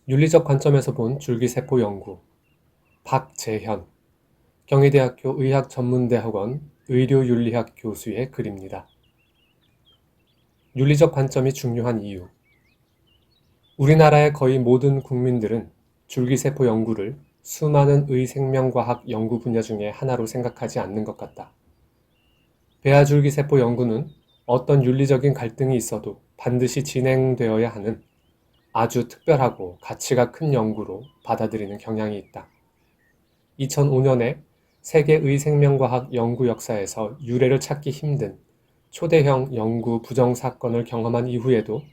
윤리적 관점에서 본 줄기세포 연구. 박재현, 경희대학교 의학전문대학원 의료윤리학 교수의 글입니다. 윤리적 관점이 중요한 이유. 우리나라의 거의 모든 국민들은 줄기세포 연구를 수많은 의생명과학 연구 분야 중에 하나로 생각하지 않는 것 같다. 배아줄기세포 연구는 어떤 윤리적인 갈등이 있어도 반드시 진행되어야 하는 아주 특별하고 가치가 큰 연구로 받아들이는 경향이 있다. 2005년에 세계 의생명과학 연구 역사에서 유례를 찾기 힘든 초대형 연구 부정 사건을 경험한 이후에도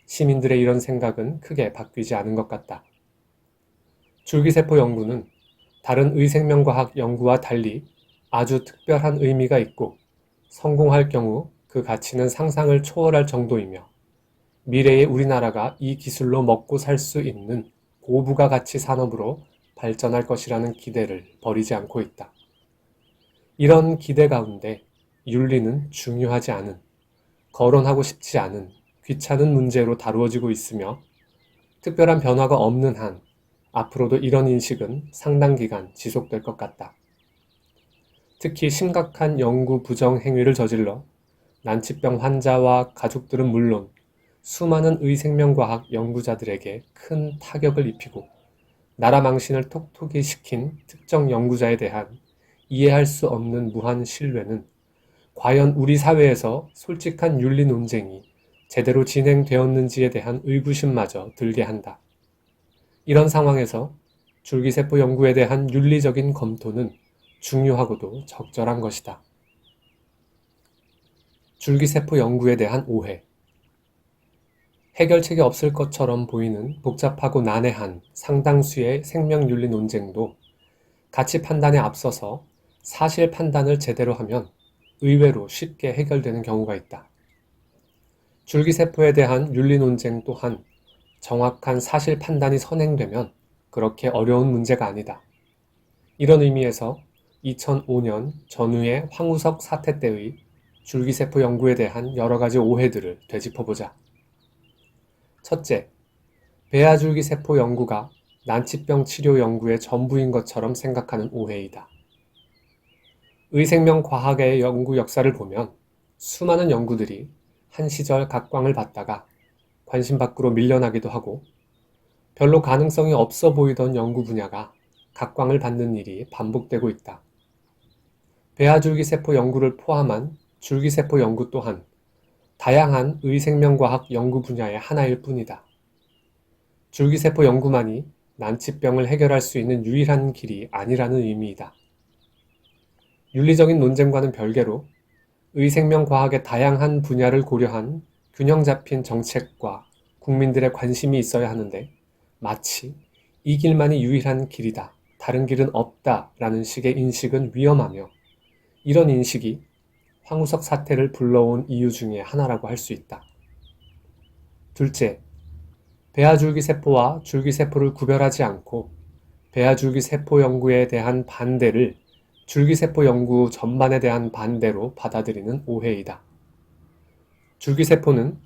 시민들의 이런 생각은 크게 바뀌지 않은 것 같다. 줄기세포 연구는 다른 의생명과학 연구와 달리 아주 특별한 의미가 있고 성공할 경우 그 가치는 상상을 초월할 정도이며 미래의 우리나라가 이 기술로 먹고 살 수 있는 고부가 가치 산업으로 발전할 것이라는 기대를 버리지 않고 있다. 이런 기대 가운데 윤리는 중요하지 않은, 거론하고 싶지 않은 귀찮은 문제로 다루어지고 있으며 특별한 변화가 없는 한 앞으로도 이런 인식은 상당 기간 지속될 것 같다. 특히 심각한 연구 부정 행위를 저질러 난치병 환자와 가족들은 물론 수많은 의생명과학 연구자들에게 큰 타격을 입히고 나라 망신을 톡톡히 시킨 특정 연구자에 대한 이해할 수 없는 무한 신뢰는 과연 우리 사회에서 솔직한 윤리 논쟁이 제대로 진행되었는지에 대한 의구심마저 들게 한다. 이런 상황에서 줄기세포 연구에 대한 윤리적인 검토는 중요하고도 적절한 것이다. 줄기세포 연구에 대한 오해. 해결책이 없을 것처럼 보이는 복잡하고 난해한 상당수의 생명윤리 논쟁도 가치 판단에 앞서서 사실 판단을 제대로 하면 의외로 쉽게 해결되는 경우가 있다. 줄기세포에 대한 윤리 논쟁 또한 정확한 사실 판단이 선행되면 그렇게 어려운 문제가 아니다. 이런 의미에서 2005년 전후의 황우석 사태 때의 줄기세포 연구에 대한 여러 가지 오해들을 되짚어보자. 첫째, 배아줄기세포 연구가 난치병 치료 연구의 전부인 것처럼 생각하는 오해이다. 의생명과학의 연구 역사를 보면 수많은 연구들이 한 시절 각광을 받다가 관심 밖으로 밀려나기도 하고 별로 가능성이 없어 보이던 연구 분야가 각광을 받는 일이 반복되고 있다. 배아줄기세포 연구를 포함한 줄기세포 연구 또한 다양한 의생명과학 연구 분야의 하나일 뿐이다. 줄기세포 연구만이 난치병을 해결할 수 있는 유일한 길이 아니라는 의미이다. 윤리적인 논쟁과는 별개로 의생명과학의 다양한 분야를 고려한 균형 잡힌 정책과 국민들의 관심이 있어야 하는데 마치 이 길만이 유일한 길이다, 다른 길은 없다 라는 식의 인식은 위험하며 이런 인식이 황우석 사태를 불러온 이유 중에 하나라고 할 수 있다. 둘째, 배아줄기세포와 줄기세포를 구별하지 않고 배아줄기세포 연구에 대한 반대를 줄기세포 연구 전반에 대한 반대로 받아들이는 오해이다. 줄기세포는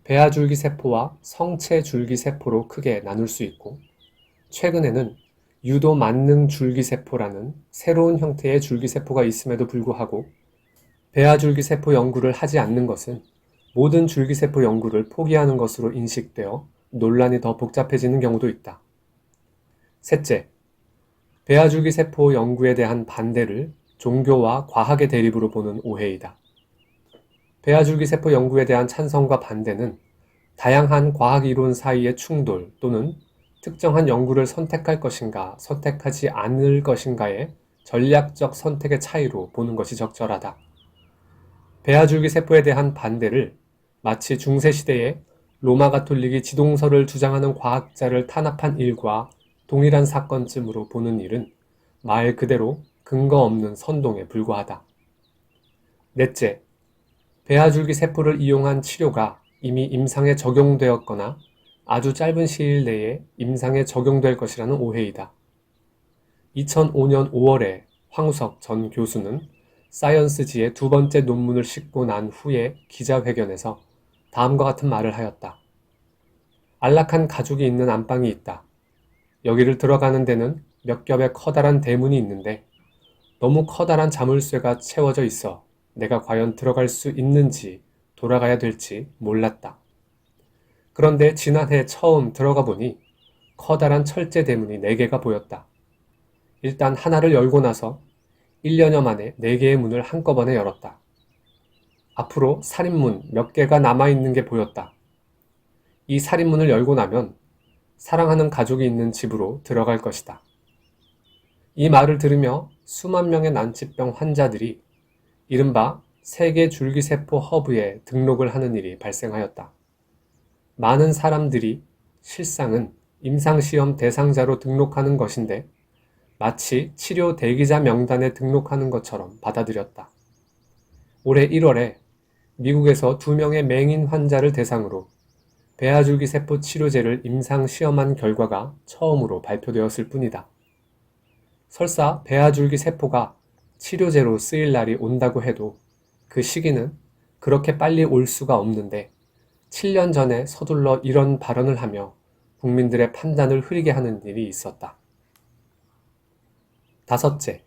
배아줄기세포와 성체줄기세포로 크게 나눌 수 있고 최근에는 유도만능줄기세포라는 새로운 형태의 줄기세포가 있음에도 불구하고 배아줄기세포 연구를 하지 않는 것은 모든 줄기세포 연구를 포기하는 것으로 인식되어 논란이 더 복잡해지는 경우도 있다. 셋째, 배아줄기세포 연구에 대한 반대를 종교와 과학의 대립으로 보는 오해이다. 배아줄기세포 연구에 대한 찬성과 반대는 다양한 과학 이론 사이의 충돌 또는 특정한 연구를 선택할 것인가 선택하지 않을 것인가의 전략적 선택의 차이로 보는 것이 적절하다. 배아줄기세포에 대한 반대를 마치 중세시대에 로마 가톨릭이 지동설을 주장하는 과학자를 탄압한 일과 동일한 사건쯤으로 보는 일은 말 그대로 근거 없는 선동에 불과하다. 넷째, 배아줄기세포를 이용한 치료가 이미 임상에 적용되었거나 아주 짧은 시일 내에 임상에 적용될 것이라는 오해이다. 2005년 5월에 황우석 전 교수는 사이언스지에 두 번째 논문을 싣고 난 후에 기자회견에서 다음과 같은 말을 하였다. 안락한 가죽이 있는 안방이 있다. 여기를 들어가는 데는 몇 겹의 커다란 대문이 있는데 너무 커다란 자물쇠가 채워져 있어 내가 과연 들어갈 수 있는지 돌아가야 될지 몰랐다. 그런데 지난해 처음 들어가 보니 커다란 철제 대문이 4개가 보였다. 일단 하나를 열고 나서 1년여 만에 4개의 문을 한꺼번에 열었다. 앞으로 살인문 몇 개가 남아있는 게 보였다. 이 살인문을 열고 나면 사랑하는 가족이 있는 집으로 들어갈 것이다. 이 말을 들으며 수만 명의 난치병 환자들이 이른바 세계 줄기세포 허브에 등록을 하는 일이 발생하였다. 많은 사람들이 실상은 임상시험 대상자로 등록하는 것인데 마치 치료 대기자 명단에 등록하는 것처럼 받아들였다. 올해 1월에 미국에서 2명의 맹인 환자를 대상으로 배아줄기세포 치료제를 임상시험한 결과가 처음으로 발표되었을 뿐이다. 설사 배아줄기세포가 치료제로 쓰일 날이 온다고 해도 그 시기는 그렇게 빨리 올 수가 없는데 7년 전에 서둘러 이런 발언을 하며 국민들의 판단을 흐리게 하는 일이 있었다. 5째,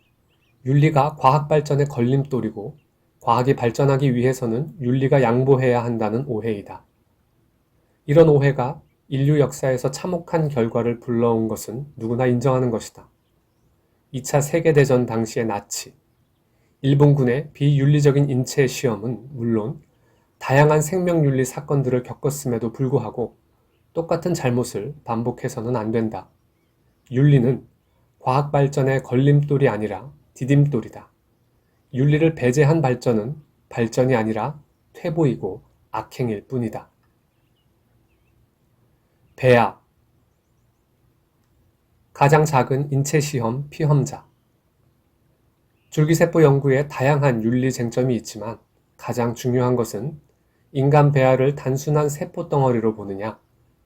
윤리가 과학 발전의 걸림돌이고 과학이 발전하기 위해서는 윤리가 양보해야 한다는 오해이다. 이런 오해가 인류 역사에서 참혹한 결과를 불러온 것은 누구나 인정하는 것이다. 2차 세계대전 당시의 나치, 일본군의 비윤리적인 인체 시험은 물론 다양한 생명윤리 사건들을 겪었음에도 불구하고 똑같은 잘못을 반복해서는 안 된다. 윤리는 과학 발전의 걸림돌이 아니라 디딤돌이다. 윤리를 배제한 발전은 발전이 아니라 퇴보이고 악행일 뿐이다. 배아, 가장 작은 인체시험 피험자. 줄기세포 연구에 다양한 윤리 쟁점이 있지만 가장 중요한 것은 인간 배아를 단순한 세포덩어리로 보느냐,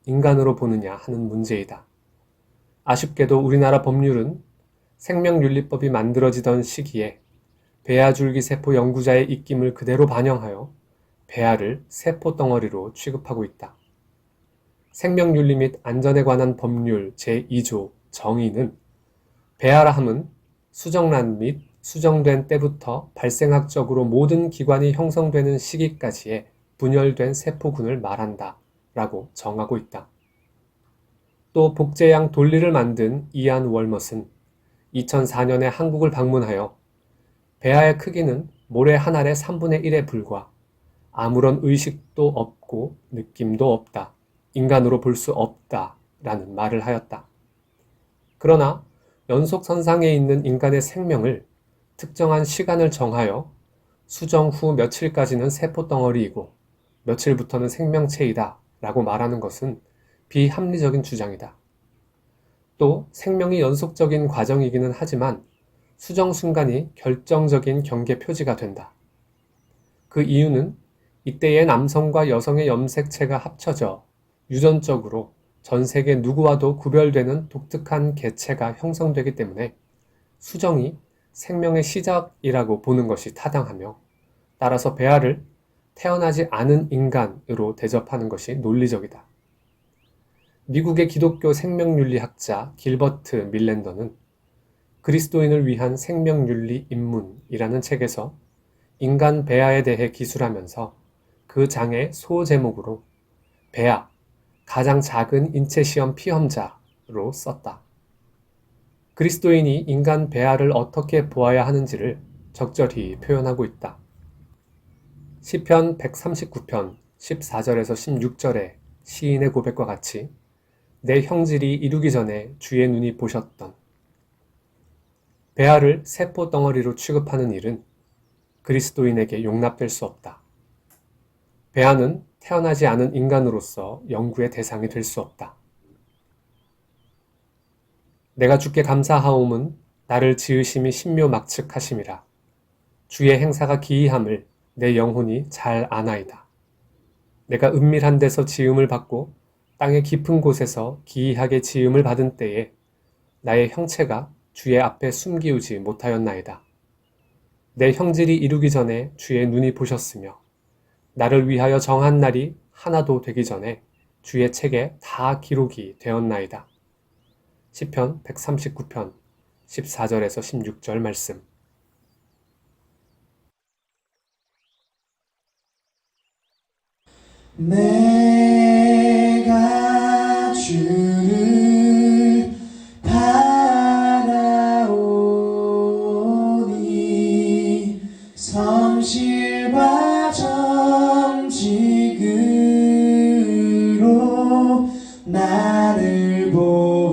인간으로 보느냐 하는 문제이다. 아쉽게도 우리나라 법률은 생명윤리법이 만들어지던 시기에 배아줄기세포 연구자의 입김을 그대로 반영하여 배아를 세포덩어리로 취급하고 있다. 생명윤리 및 안전에 관한 법률 제2조 정의는 배아라 함은 수정란 및 수정된 때부터 발생학적으로 모든 기관이 형성되는 시기까지의 분열된 세포군을 말한다 라고 정하고 있다. 또 복제양 돌리를 만든 이안 월머스는 2004년에 한국을 방문하여 배아의 크기는 모래 한 알의 3분의 1에 불과 아무런 의식도 없고 느낌도 없다. 인간으로 볼 수 없다. 라는 말을 하였다. 그러나 연속선상에 있는 인간의 생명을 특정한 시간을 정하여 수정 후 며칠까지는 세포덩어리이고 며칠부터는 생명체이다 라고 말하는 것은 비합리적인 주장이다. 또 생명이 연속적인 과정이기는 하지만 수정 순간이 결정적인 경계 표지가 된다. 그 이유는 이때의 남성과 여성의 염색체가 합쳐져 유전적으로 전 세계 누구와도 구별되는 독특한 개체가 형성되기 때문에 수정이 생명의 시작이라고 보는 것이 타당하며 따라서 배아를 태어나지 않은 인간으로 대접하는 것이 논리적이다. 미국의 기독교 생명윤리학자 길버트 밀랜더는 그리스도인을 위한 생명윤리 입문이라는 책에서 인간 배아에 대해 기술하면서 그 장의 소제목으로 배아, 가장 작은 인체시험 피험자로 썼다. 그리스도인이 인간 배아를 어떻게 보아야 하는지를 적절히 표현하고 있다. 시편 139편 14절에서 16절의 시인의 고백과 같이 내 형질이 이루기 전에 주의 눈이 보셨던 배아를 세포 덩어리로 취급하는 일은 그리스도인에게 용납될 수 없다. 배아는 태어나지 않은 인간으로서 연구의 대상이 될 수 없다. 내가 주께 감사하옴은 나를 지으심이 신묘막측하심이라. 주의 행사가 기이함을 내 영혼이 잘 아나이다. 내가 은밀한 데서 지음을 받고 땅의 깊은 곳에서 기이하게 지음을 받은 때에 나의 형체가 주의 앞에 숨기우지 못하였나이다. 내 형질이 이루기 전에 주의 눈이 보셨으며 나를 위하여 정한 날이 하나도 되기 전에 주의 책에 다 기록이 되었나이다. 시편 139편 14절에서 16절 말씀. 내가 주를 바라오니 성실과 정직으로 나를 보